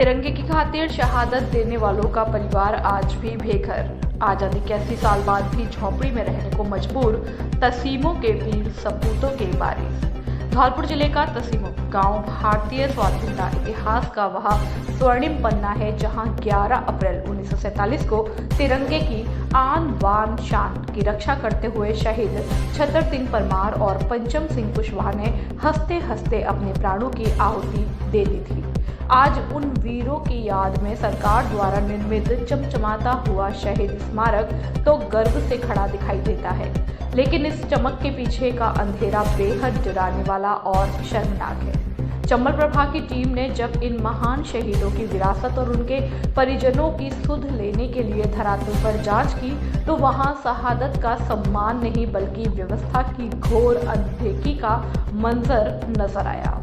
तिरंगे की खातिर शहादत देने वालों का परिवार आज भी बेघर। आजादी के 80 साल बाद भी झोपड़ी में रहने को मजबूर तस्लीमों के वीर सपूतों के वारिस। धौलपुर जिले का तस्लीमों गांव भारतीय स्वाधीनता इतिहास का वह स्वर्णिम पन्ना है, जहां 11 अप्रैल 1947 को तिरंगे की आन बान शान की रक्षा करते हुए शहीद छतर सिंह परमार और पंचम सिंह कुशवाहा ने हंसते हंसते अपने प्राणों की आहुति दे दी थी। आज उन वीरों की याद में सरकार द्वारा निर्मित चमचमाता हुआ शहीद स्मारक तो गर्व से खड़ा दिखाई देता है, लेकिन इस चमक के पीछे का अंधेरा बेहद डराने वाला और शर्मनाक है। चंबल प्रभाग की टीम ने जब इन महान शहीदों की विरासत और उनके परिजनों की सुध लेने के लिए धरातल पर जांच की, तो वहां शहादत का सम्मान नहीं बल्कि व्यवस्था की घोर अनदेखी का मंजर नजर आया।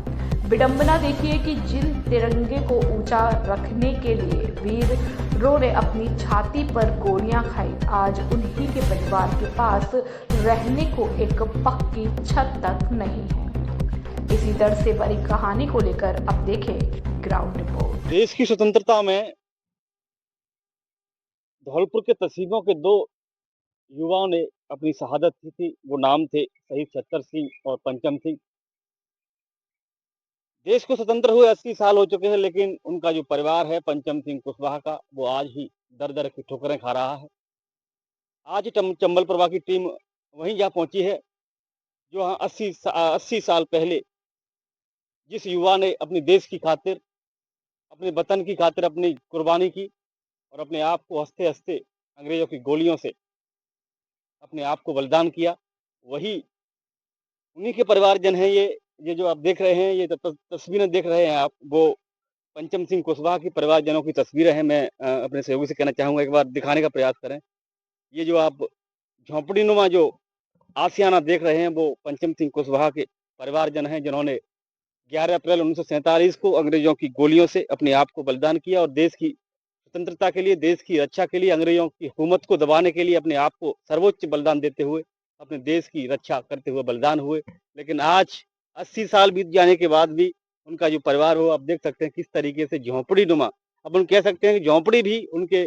विडंबना देखिए कि जिन तिरंगे को ऊंचा रखने के लिए वीरों ने अपनी छाती पर गोलियां खाई, आज उन्हीं के परिवार के पास रहने को एक पक्की छत तक नहीं है। इसी दर्द से भरी कहानी को लेकर अब देखें ग्राउंड रिपोर्ट। देश की स्वतंत्रता में धौलपुर के तहसीलों के दो युवाओं ने अपनी शहादत की थी। वो नाम थे शहीद छतर सिंह और पंचम सिंह। देश को स्वतंत्र हुए 80 साल हो चुके हैं, लेकिन उनका जो परिवार है पंचम सिंह कुशवाहा का, वो आज ही दर दर की ठोकरें खा रहा है। आज चंबल प्रभा की टीम वहीं जा पहुंची है जो 80 साल पहले जिस युवा ने अपने देश की खातिर, अपने वतन की खातिर अपनी कुर्बानी की और अपने आप को हंसते हंसते अंग्रेजों की गोलियों से अपने आप को बलिदान किया, वही उन्हीं के परिवारजन हैं। ये जो आप देख रहे हैं, ये तस्वीरें देख रहे हैं आप, वो पंचम सिंह कुशवाहा की परिवारजनों की तस्वीरें हैं। मैं अपने सहयोगी से कहना चाहूंगा, एक बार दिखाने का प्रयास करें। ये जो आप झोंपड़ी नुमा जो आशियाना देख रहे हैं, वो पंचम सिंह कुशवाहा के परिवारजन हैं, जिन्होंने 11 अप्रैल 1947 को अंग्रेजों की गोलियों से अपने आप को बलिदान किया और देश की स्वतंत्रता के लिए, देश की रक्षा के लिए, अंग्रेजों की हुकूमत को दबाने के लिए अपने आप को सर्वोच्च बलिदान देते हुए अपने देश की रक्षा करते हुए बलिदान हुए। लेकिन आज 80 साल बीत जाने के बाद भी उनका जो परिवार हो, आप देख सकते हैं किस तरीके से झोंपड़ी नुमा, अब हम कह सकते हैं कि झोंपड़ी भी उनके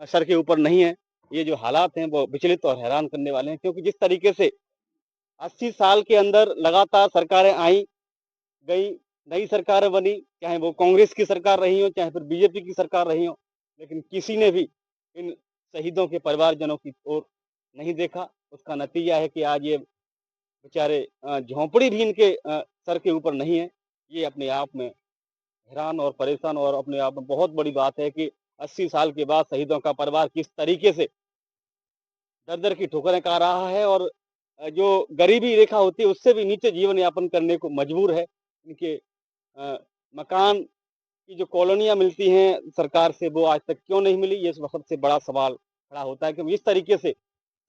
सर के ऊपर नहीं है। ये जो हालात हैं वो विचलित और हैरान करने वाले हैं, क्योंकि जिस तरीके से 80 साल के अंदर लगातार सरकारें आई गई, नई सरकारें बनी, चाहे वो कांग्रेस की सरकार रही हो, चाहे फिर बीजेपी की सरकार रही हो, लेकिन किसी ने भी इन शहीदों के परिवारजनों की ओर नहीं देखा। उसका नतीजा है कि आज ये बेचारे झोंपड़ी भी इनके सर के ऊपर नहीं है। ये अपने आप में हैरान और परेशान और अपने आप में बहुत बड़ी बात है कि 80 साल के बाद शहीदों का परिवार किस तरीके से दर दर की ठोकरें खा रहा है और जो गरीबी रेखा होती है उससे भी नीचे जीवन यापन करने को मजबूर है। इनके मकान की जो कॉलोनियां मिलती हैं सरकार से, वो आज तक क्यों नहीं मिली, ये सबसे बड़ा सवाल खड़ा होता है। क्योंकि इस तरीके से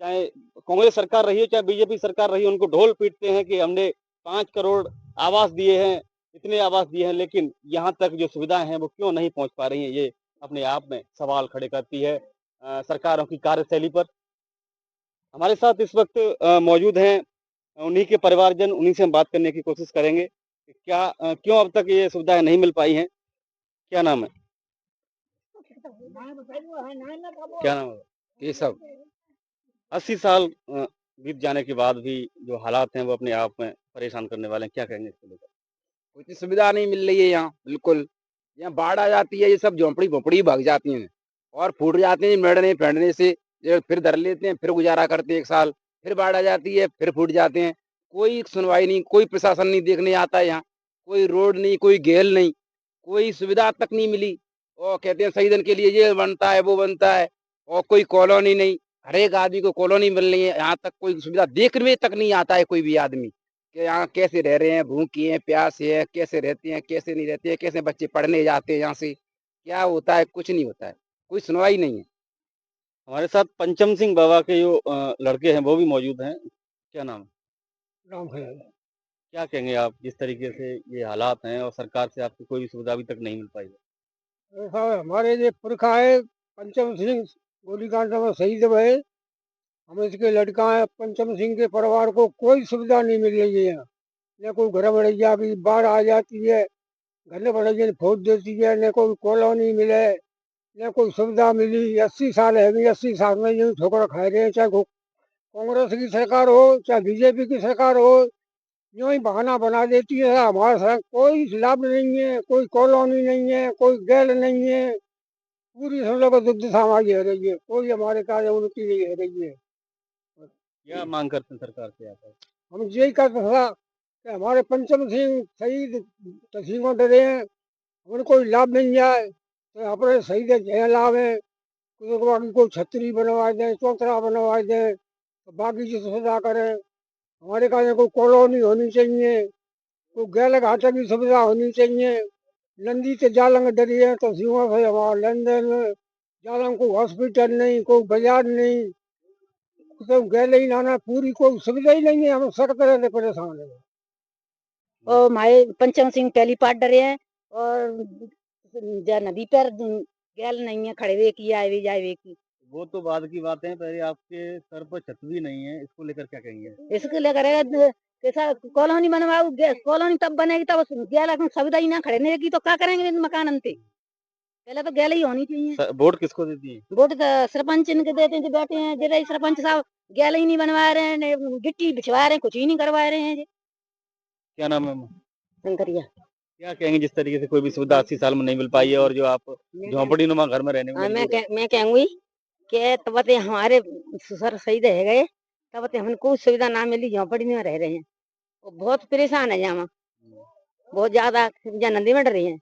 चाहे कांग्रेस सरकार रही हो, चाहे बीजेपी सरकार रही हो, उनको ढोल पीटते हैं कि हमने 5 करोड़ आवास दिए हैं, इतने आवास दिए हैं, लेकिन यहाँ तक जो सुविधाएं हैं वो क्यों नहीं पहुंच पा रही हैं। ये अपने आप में सवाल खड़े करती है सरकारों की कार्यशैली पर। हमारे साथ इस वक्त मौजूद हैं उन्हीं के परिवारजन, उन्हीं से हम बात करने की कोशिश करेंगे कि क्या क्यों अब तक ये सुविधाएं नहीं मिल पाई हैं। क्या नाम है? क्या नाम है? ये सब 80 साल बीत जाने के बाद भी जो हालात हैं वो अपने आप में परेशान करने वाले हैं। क्या कहेंगे इसको लेकर? कुछ सुविधा नहीं मिल रही है यहाँ बिल्कुल। यहाँ बाढ़ आ जाती है, ये सब झोंपड़ी भोपड़ी भाग जाती हैं और फूट जाते हैं मरने फैंडने से। ये फिर धर लेते हैं, फिर गुजारा करते हैं 1 साल, फिर बाढ़ आ जाती है, फिर फूट जाते हैं। कोई सुनवाई नहीं, कोई प्रशासन नहीं देखने आता है यहाँ। कोई रोड नहीं, कोई घेल नहीं, कोई सुविधा तक नहीं मिली। और कहते हैं शहीदन के लिए ये बनता है, वो बनता है, और कोई कॉलोनी नहीं। हर एक आदमी को कॉलोनी मिल रही है, यहाँ तक कोई सुविधा देखने तक नहीं आता है कोई भी आदमी कि यहाँ कैसे रह रहे हैं, भूखे हैं, प्यासे हैं, कैसे रहते हैं, कैसे नहीं रहते हैं, कैसे बच्चे पढ़ने जाते हैं यहाँ से, क्या होता है, कुछ नहीं होता है, कोई सुनवाई नहीं है। हमारे साथ पंचम सिंह बाबा के जो लड़के हैं वो भी मौजूद हैं। क्या नाम है? राम ख्याल क्या कहेंगे आप, जिस तरीके से ये हालात हैं और सरकार से आपको कोई भी सुविधा अभी तक नहीं मिल पाई है? ऐसा हमारे जो पुरखा है पंचम सिंह गोलीकांड में शहीद हुए, हम इसके लड़का है। पंचम सिंह के परिवार को कोई सुविधा नहीं मिल रही है यहाँ। न कोई घर बढ़िया, भी बाढ़ आ जाती है घर बड़े जन फौज देती है, न कोई कॉलोनी मिले, न कोई सुविधा मिली। 80 साल है, 80 साल में यूं ठोकर खा रहे हैं, चाहे कांग्रेस की सरकार हो, चाहे बीजेपी की सरकार हो। यूं ही बहाना बना देती है। हमारे साथ कोई लाभ नहीं है, कोई कॉलोनी नहीं है, कोई गैल नहीं है। पूरी हम लोग दुर्दशा हमारी है रही है, कोई हमारे कार्य उन्नति नहीं है रही है। क्या मांग करते हैं सरकार से आप? हम यही कहते था कि हमारे पंचम सिंह शहीद तस्लीमों दे रहे हैं, उनको लाभ मिल जाए तो अपने शहीद जय लाभ है। तो बाकी कोई छतरी बनवा दें, चौतरा बनवा दें, तो बाकी की सुविधा करें। हमारे कार्य कोई कॉलोनी होनी चाहिए, कोई गैल घाटे की सुविधा होनी चाहिए। नंदी से जालंग डरी है तो सीमा से हमारा लेन देन में जालंग कोई हॉस्पिटल नहीं, कोई बाजार नहीं, तो गैले ही नाना पूरी कोई सुविधा ही नहीं है। हम सख्त रहते परेशान है। और हमारे पंचम सिंह पहली पार्ट डरे हैं और नदी पर गैल नहीं है खड़े हुए की आए जाए की। वो तो बाद की बात है, पहले आपके सर पर छत भी नहीं है, इसको लेकर क्या कहेंगे? इसके लिए करेगा कैसा कॉलोनी बनवाओ, कॉलोनी तब बनेगी तब गैल सुविधा ही ना खड़े रहेगी तो क्या करेंगे मकान अंते। पहले तो गैल ही होनी चाहिए। वोट किसको देती है? वोट तो सरपंच इनके देते हैं जो बैठे हैं। जरा सरपंच साहब गैल ही नहीं बनवा रहे हैं, गिट्टी बिछवा रहे हैं, कुछ ही नहीं करवा रहे हैं। क्या नाम है? शंकरिया। क्या कहेंगे जिस तरीके से कोई भी सुविधा 80 साल में नहीं मिल पाई है और जो आप झोंपड़ी नुमा घर में रहने को मजबूर हैं? मैं कहूंगी कि तब ते हमारे ससुर शहीद रह गए, तब ते हमने कोई सुविधा ना मिली, झोंपड़ी में रह रहे हैं और बहुत परेशान है यहाँ, बहुत ज्यादा नदी में डर रहे हैं।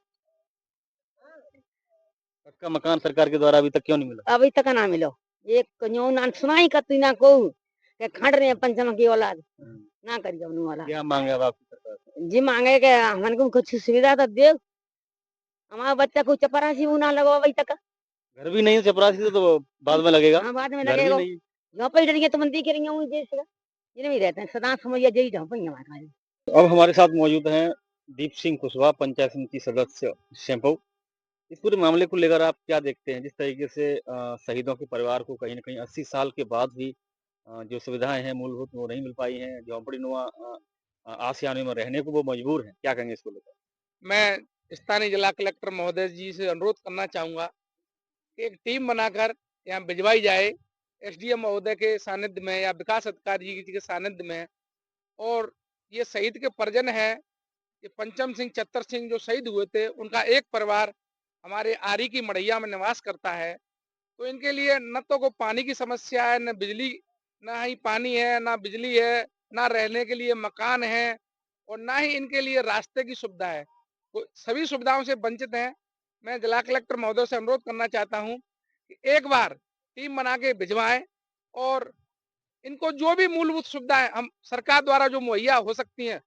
पक्का मकान सरकार के द्वारा अभी तक क्यों नहीं मिला? अभी तक ना मिलो। एक ना सुनाई करती ना को के खंड रहे हैं पंचम की औलाद ना करिए उन्होंने वाला। क्या मांगे अब आपकी सरकार से? जी मांगे के हमन को कुछ सुविधा तो दे। हमारा बच्चा को चपरासी ना लगो अभी तक। घर भी नहीं है चपरासी से, तो बाद में लगेगा। हाँ बाद में घर भी लगेगा। नहीं। झोंपड़ी डरिए तो मंदी करेंगे वही जैसे ये नहीं रहते हैं सदा समझिए यही झोंपड़ी हमारे। अब हमारे साथ मौजूद हैं दीप सिंह कुशवाहा, पंचायत समिति सदस्य शैम्पू। इस पूरे मामले को लेकर आप क्या देखते हैं? जिस तरीके से शहीदों के परिवार को कहीं न कहीं 80 साल के बाद भी जो सुविधाएँ हैं मूलभूत वो नहीं मिल पाई हैं, झोंपड़ी-नुमा आशियाने में रहने को वो मजबूर हैं। क्या कहेंगे इसको लेकर? मैं स्थानीय जिला कलेक्टर महोदय जी से अनुरोध करना चाहूँगा कि एक टीम बनाकर यहाँ भिजवाई जाए एसडीएम महोदय के सानिध्य में या विकास अधिकारी जी के सानिध्य में। और ये शहीद के परिजन हैं, ये पंचम सिंह चत्तर सिंह जो शहीद हुए थे, उनका एक परिवार हमारे आरी की मड़ैया में निवास करता है। तो इनके लिए न तो को पानी की समस्या है, न बिजली, ना ही पानी है, ना बिजली है, ना रहने के लिए मकान है और ना ही इनके लिए रास्ते की सुविधा है। वो सभी सुविधाओं से वंचित हैं। मैं जिला कलेक्टर महोदय से अनुरोध करना चाहता हूं कि एक बार टीम बना के भिजवाएं और इनको जो भी मूलभूत सुविधाएं हम सरकार द्वारा जो मुहैया हो सकती हैं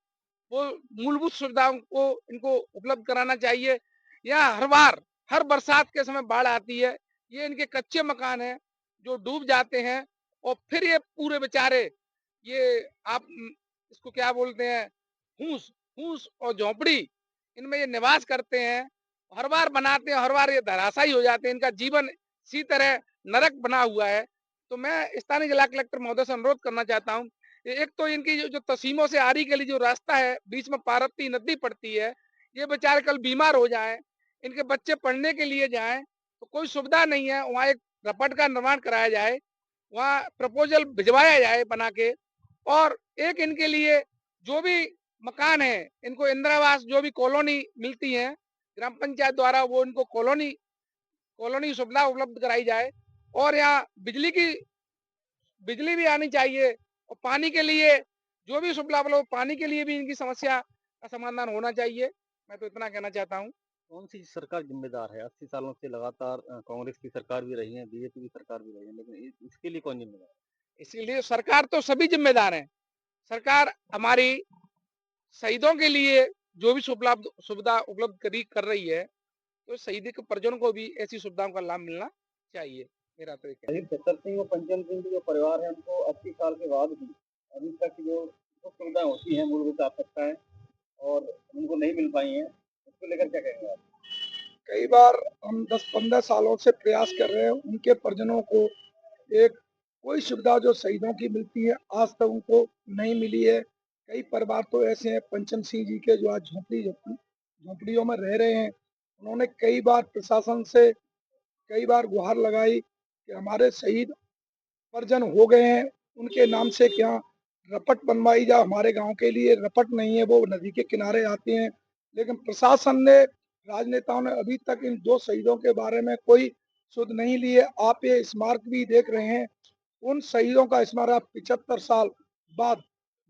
वो मूलभूत सुविधाओं को इनको उपलब्ध कराना चाहिए। यहाँ हर बार हर बरसात के समय बाढ़ आती है, ये इनके कच्चे मकान हैं जो डूब जाते हैं और फिर ये पूरे बेचारे ये आप इसको क्या बोलते हैं, फूस फूस और झोंपड़ी, इनमें ये निवास करते हैं। हर बार बनाते हैं, हर बार ये धराशायी हो जाते हैं, इनका जीवन इसी तरह नरक बना हुआ है। तो मैं स्थानीय जिला कलेक्टर महोदय से अनुरोध करना चाहता हूँ, एक तो इनकी जो तसीमों से आरी के लिए जो रास्ता है, बीच में पारबती नदी पड़ती है, ये बेचारे कल बीमार हो जाएं, इनके बच्चे पढ़ने के लिए जाएं तो कोई सुविधा नहीं है। वहाँ एक रपट का निर्माण कराया जाए, वहाँ प्रपोजल भिजवाया जाए बना के। और एक इनके लिए जो भी मकान है, इनको इंदिरा आवास जो भी कॉलोनी मिलती है ग्राम पंचायत द्वारा, वो इनको कॉलोनी कॉलोनी सुविधा उपलब्ध कराई जाए। और यहाँ बिजली भी आनी चाहिए और पानी के लिए जो भी सुविधा उपलब्ध, पानी के लिए भी इनकी समस्या का समाधान होना चाहिए। मैं तो इतना कहना चाहता हूँ। कौन सी सरकार जिम्मेदार है? 80 सालों से लगातार कांग्रेस की सरकार भी रही है, बीजेपी की सरकार भी रही है, लेकिन इसके लिए कौन जिम्मेदार है? इसीलिए सरकार तो सभी जिम्मेदार हैं। सरकार हमारी शहीदों के लिए जो भी सुविधा उपलब्ध कर रही है, तो शहीद के परिजनों को भी ऐसी सुविधाओं का लाभ मिलना चाहिए। मेरा तो एक शहीद चतर सिंह और पंचम सिंह के जो परिवार है उनको 80 साल के बाद भी अभी तक जो सुख सुविधाएं होती हैं, मूलभूत आवश्यकताएं, और उनको नहीं मिल पाई हैं, उसको लेकर क्या कहेंगे आप? कई बार हम 10-15 सालों से प्रयास कर रहे हैं उनके परिजनों को एक कोई सुविधा जो शहीदों की मिलती है आज तक उनको नहीं मिली है। कई परिवार तो ऐसे हैं पंचम सिंह जी के जो आज झोंपड़ियों में रह रहे हैं, उन्होंने कई बार प्रशासन से कई बार गुहार लगाई कि हमारे शहीद परिजन हो गए हैं, उनके नाम से क्या रपट बनवाई जाए। हमारे गांव के लिए रपट नहीं है, वो नदी के किनारे आते हैं। लेकिन प्रशासन ने, राजनेताओं ने अभी तक इन 2 शहीदों के बारे में कोई सुध नहीं ली है। आप ये स्मारक भी देख रहे हैं, उन शहीदों का स्मारक 75 साल बाद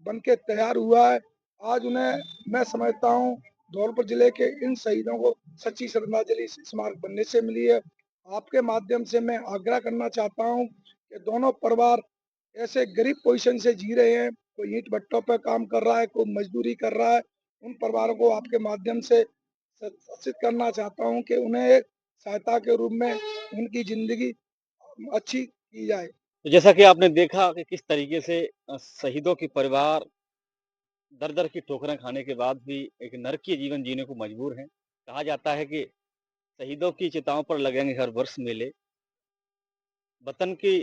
बन के तैयार हुआ है। आज उन्हें मैं समझता हूँ धौलपुर जिले के इन शहीदों को सच्ची श्रद्धांजलि इस स्मारक बनने से मिली है। आपके माध्यम से मैं आग्रह करना चाहता हूँ कि दोनों परिवार ऐसे गरीब पोजीशन से जी रहे हैं, कोई ईंट भट्टों पर काम कर रहा है, कोई मजदूरी कर रहा है। उन परिवारों को आपके माध्यम से सूचित करना चाहता हूँ कि उन्हें एक सहायता के रूप में उनकी जिंदगी अच्छी की जाए। तो जैसा कि आपने देखा कि किस तरीके से शहीदों के परिवार दर-दर की ठोकरें खाने के बाद भी एक नरकीय जीवन जीने को मजबूर हैं। कहा जाता है कि शहीदों की चिताओं पर लगेंगे हर वर्ष मेले। वतन की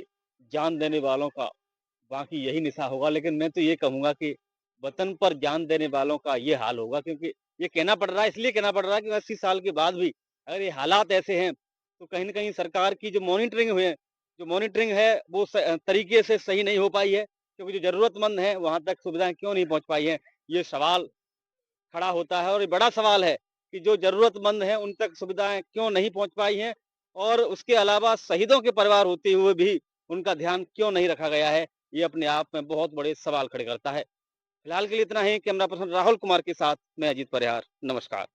जान देने वालों का बाकी यही निशा होगा, लेकिन मैं तो ये कहूँगा कि वतन पर जान देने वालों का ये हाल होगा, क्योंकि ये कहना पड़ रहा है, इसलिए कहना पड़ रहा है कि 80 साल के बाद भी अगर ये हालात ऐसे हैं, तो कहीं न कहीं सरकार की जो मॉनिटरिंग है वो तरीके से सही नहीं हो पाई है, क्योंकि जो ज़रूरतमंद हैं वहाँ तक सुविधाएँ क्यों नहीं पहुँच पाई हैं? ये सवाल खड़ा होता है और ये बड़ा सवाल है कि जो ज़रूरतमंद हैं उन तक सुविधाएँ क्यों नहीं पहुँच पाई हैं, और उसके अलावा शहीदों के परिवार होते हुए भी उनका ध्यान क्यों नहीं रखा गया है? ये अपने आप में बहुत बड़े सवाल खड़े करता है। फिलहाल के लिए इतना ही। कैमरा पर्सन राहुल कुमार के साथ मैं अजीत परिहार। नमस्कार।